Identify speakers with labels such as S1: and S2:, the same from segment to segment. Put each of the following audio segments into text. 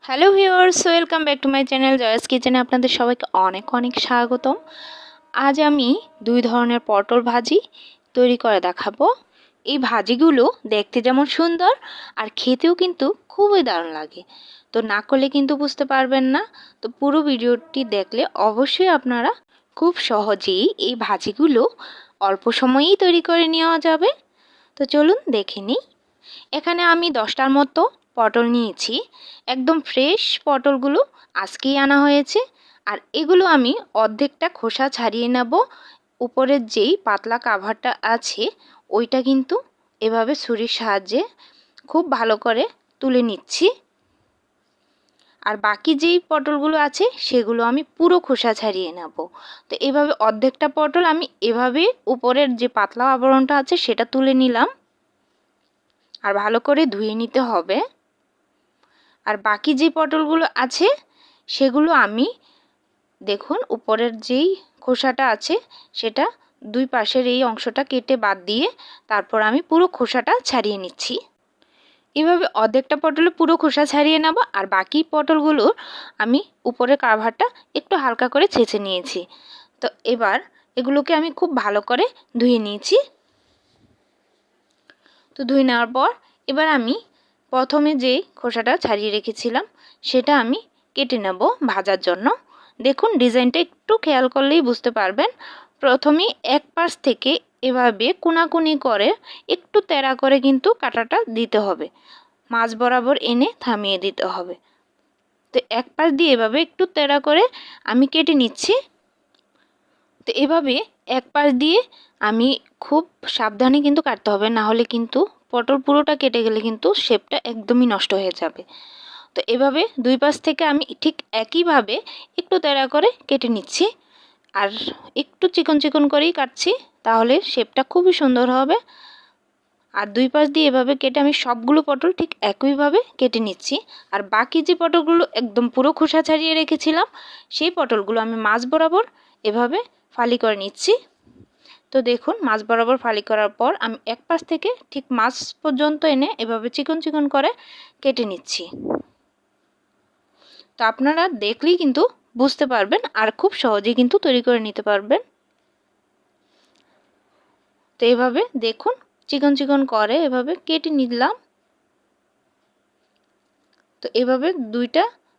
S1: Hello viewers, welcome back to my channel জয়াস কিচেনে আপনাদের সবাইকে অনেক অনেক স্বাগতম। আজ আমি দুই ধরনের পটল ভাজি তৈরি করে দেখাবো। এই ভাজিগুলো দেখতে যেমন সুন্দর আর খেতেও কিন্তু খুবই দারুণ লাগে। তো না করলে কিন্তু বুঝতে পারবেন না। তো পুরো ভিডিওটি দেখলে অবশ্যই আপনারা খুব সহজেই এই ভাজিগুলো অল্প সময়েই তৈরি করে নেওয়া যাবে। তো চলুন দেখে নিই। এখানে আমি 10টার মতো পটল নিয়েছি। একদম ফ্রেশ পটলগুলো আজকেই আনা হয়েছে। আর এগুলো আমি অর্ধেকটা খোসা ছাড়িয়ে নেব। উপরের যেই পাতলা কাভারটা আছে ওইটা কিন্তু এভাবে ছুরির সাহায্যে খুব ভালো করে তুলে নিচ্ছি। আর বাকি যেই পটলগুলো আছে সেগুলো আমি পুরো খোসা ছাড়িয়ে নেব। তো এভাবে অর্ধেকটা পটল আমি এভাবে উপরের যে পাতলা আবরণটা আছে সেটা তুলে নিলাম। আর ভালো করে ধুয়ে নিতে হবে। আর বাকি যে পটলগুলো আছে সেগুলো আমি দেখুন উপরের যেই খোসাটা আছে সেটা দুই পাশের এই অংশটা কেটে বাদ দিয়ে তারপর আমি পুরো খোসাটা ছাড়িয়ে নিচ্ছি। এভাবে অর্ধেকটা পটলে পুরো খোসা ছাড়িয়ে নেব। আর বাকি পটলগুলো আমি উপরের কাভারটা একটু হালকা করে ছেঁচে নিয়েছি। তো এবার এগুলোকে আমি খুব ভালো করে ধুয়ে নিয়েছি। তো ধুয়ে নেওয়ার পর এবার আমি প্রথমে যে খোসাটা ছাড়িয়ে রেখেছিলাম সেটা আমি কেটে নেব ভাজার জন্য। দেখুন ডিজাইনটা একটু খেয়াল করলেই বুঝতে পারবেন। প্রথমে এক পাশ থেকে এভাবে কোনাকুনি করে একটু তেড়া করে কিন্তু কাটাটা দিতে হবে। মাঝ বরাবর এনে থামিয়ে দিতে হবে। তো এক পাশ দিয়ে এভাবে একটু তেড়া করে আমি কেটে নিচ্ছি। তো এভাবে এক পাশ দিয়ে আমি খুব সাবধানে কিন্তু কাটতে হবে, না হলে কিন্তু পটল পুরোটা কেটে গেলে কিন্তু শেপটা একদমই নষ্ট হয়ে যাবে। তো এভাবে দুই পাশ থেকে আমি ঠিক একইভাবে একটু তেড়া করে কেটে নিচ্ছি। আর একটু চিকন চিকন করেই কাটছি, তাহলে শেপটা খুবই সুন্দর হবে। আর দুই পাশ দিয়ে এভাবে কেটে আমি সবগুলো পটল ঠিক একইভাবে কেটে নিচ্ছি। আর বাকি যে পটলগুলো একদম পুরো খোসা ছাড়িয়ে রেখেছিলাম সেই পটলগুলো আমি মাঝ বরাবর এভাবে ফালি করে নিচ্ছি। তো দেখুন মাছ বরাবর ফালি করার পর আমি এক পাশ থেকে ঠিক মাছ পর্যন্ত এনে এভাবে চিকন চিকন করে কেটে নিচ্ছি। তো আপনারা দেখলেই কিন্তু বুঝতে পারবেন আর খুব সহজেই কিন্তু তৈরি করে নিতে পারবেন। তো এভাবে দেখুন চিকন চিকন করে এভাবে কেটে নিলাম। তো এভাবে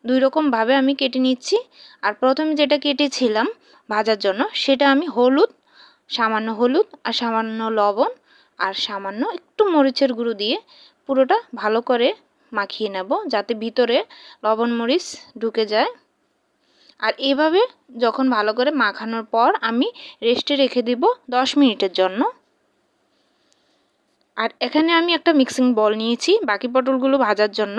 S1: দুই রকম ভাবে আমি কেটে নিচ্ছি। আর প্রথমে যেটা কেটেছিলাম ভাজার জন্য সেটা আমি সামান্য হলুদ আর সামান্য লবণ আর সামান্য একটু মরিচের গুঁড়ো দিয়ে পুরোটা ভালো করে মাখিয়ে নেব, যাতে ভিতরে লবণ মরিচ ঢুকে যায়। আর এভাবে যখন ভালো করে মাখানোর পর আমি রেস্টে রেখে দিব 10 মিনিটের জন্য। আর এখানে আমি একটা মিক্সিং বল নিয়েছি বাকি পটলগুলো ভাজার জন্য।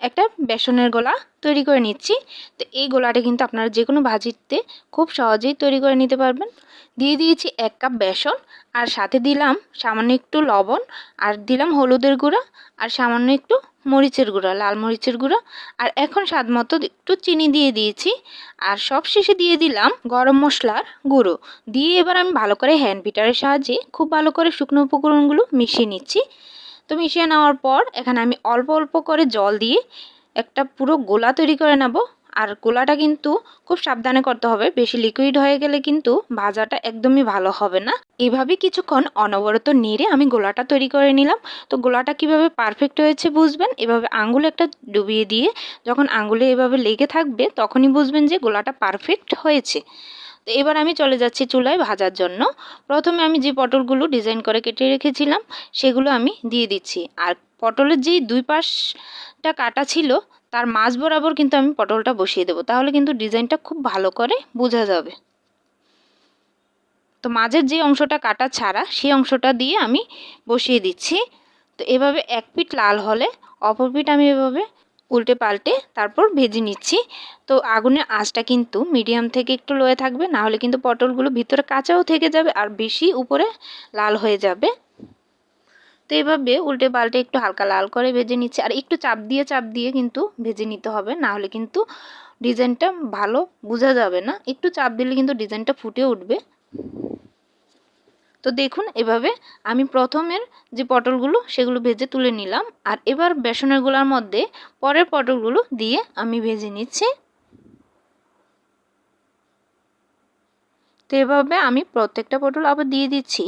S1: একটা বেসনের গোলা তৈরি করে নিচ্ছি। তো এই গোলাটা কিন্তু আপনারা যে কোনো ভাজিতে খুব সহজেই তৈরি করে নিতে পারবেন। দিয়ে দিয়েছি 1 কাপ বেসন, আর সাথে দিলাম সামান্য একটু লবণ, আর দিলাম হলুদের গুঁড়া, আর সামান্য একটু মরিচের গুঁড়া, লাল মরিচের গুঁড়া। আর এখন স্বাদ মতো একটু চিনি দিয়ে দিয়েছি। আর সব শেষে দিয়ে দিলাম গরম মশলার গুঁড়ো দিয়ে এবার আমি ভালো করে হ্যান্ড বিটারের সাহায্যে খুব ভালো করে শুকনো উপকরণগুলো মিশিয়ে নিচ্ছি। তো মিশিয়ে নেওয়ার পর এখানে আমি অল্প অল্প করে জল দিয়ে একটা পুরো গোলা তৈরি করে নেব। আর গোলাটা কিন্তু খুব সাবধানে করতে হবে, বেশি লিকুইড হয়ে গেলে কিন্তু ভাজাটা একদমই ভালো হবে না। এভাবে কিছুক্ষণ অনবরত নেড়ে আমি গোলাটা তৈরি করে নিলাম। তো গোলাটা কিভাবে পারফেক্ট হয়েছে বুঝবেন, এভাবে আঙ্গুলে একটা ডুবিয়ে দিয়ে যখন আঙ্গুলে এভাবে লেগে থাকবে তখনই বুঝবেন যে গোলাটা পারফেক্ট হয়েছে। তো এবার আমি চলে যাচ্ছি চুলায় ভাজার জন্য। প্রথমে আমি যে পটলগুলো ডিজাইন করে কেটে রেখেছিলাম সেগুলো আমি দিয়ে দিচ্ছি। আর পটলের যেই দুই পাশটা কাটা ছিল তার মাঝ বরাবর কিন্তু আমি পটলটা বসিয়ে দেবো, তাহলে কিন্তু ডিজাইনটা খুব ভালো করে বোঝা যাবে। তো মাঝের যে অংশটা কাটা ছাড়া সেই অংশটা দিয়ে আমি বসিয়ে দিচ্ছি। তো এভাবে এক পিঠ লাল হলে অপর পিঠ আমি এভাবে উল্টে পাল্টে তারপর ভেজে নিচ্ছি। তো আগুনের আঁচটা কিন্তু মিডিয়াম থেকে একটু লোয়ে থাকবে, না হলে কিন্তু পটলগুলো ভিতরে কাঁচাও থেকে যাবে আর বেশি উপরে লাল হয়ে যাবে। তো এভাবে উল্টে পাল্টে একটু হালকা লাল করে ভেজে নিচ্ছি। আর একটু চাপ দিয়ে কিন্তু ভেজে নিতে হবে, না হলে কিন্তু ডিজাইনটা ভালো বোঝা যাবে না। একটু চাপ দিলে কিন্তু ডিজাইনটা ফুটে উঠবে। তো তো দেখুন এভাবে আমি প্রথমের যে পটলগুলো সেগুলো ভেজে তুলে নিলাম, আর এবার বেসনের গুলার মধ্যে পরের পটলগুলো দিয়ে আমি ভেজে নিচ্ছি। তো এভাবে আমি প্রত্যেকটা পটল আবার দিয়ে দিচ্ছি।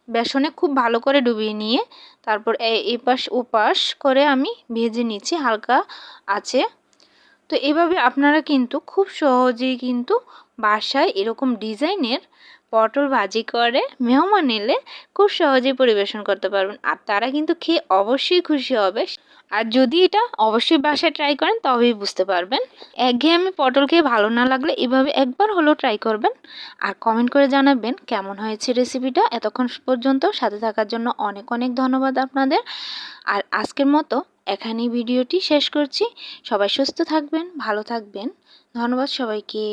S1: বেসনে খুব ভালো করে ডুবিয়ে নিয়ে তারপর এপাশ ওপাশ করে আমি ভেজে নিচ্ছি হালকা আছে। তো এভাবে আপনারা কিন্তু খুব সহজেই কিন্তু বাসায় এরকম ডিজাইনের পটল ভাজি করে মেহমান এলে খুব সহজেই পরিবেশন করতে পারবেন, আর তারা কিন্তু খেয়ে অবশ্যই খুশি হবে। আর যদি এটা অবশ্যই বাসায় ট্রাই করেন তবেই বুঝতে পারবেন। একঘেয়েমি পটল খেয়ে ভালো না লাগলে এভাবে একবার হলেও ট্রাই করবেন, আর কমেন্ট করে জানাবেন কেমন হয়েছে রেসিপিটা। এতক্ষণ পর্যন্ত সাথে থাকার জন্য অনেক অনেক ধন্যবাদ আপনাদের। আর আজকের মতো এখানেই ভিডিওটি শেষ করছি। সবাই সুস্থ থাকবেন, ভালো থাকবেন। ধন্যবাদ সবাইকে।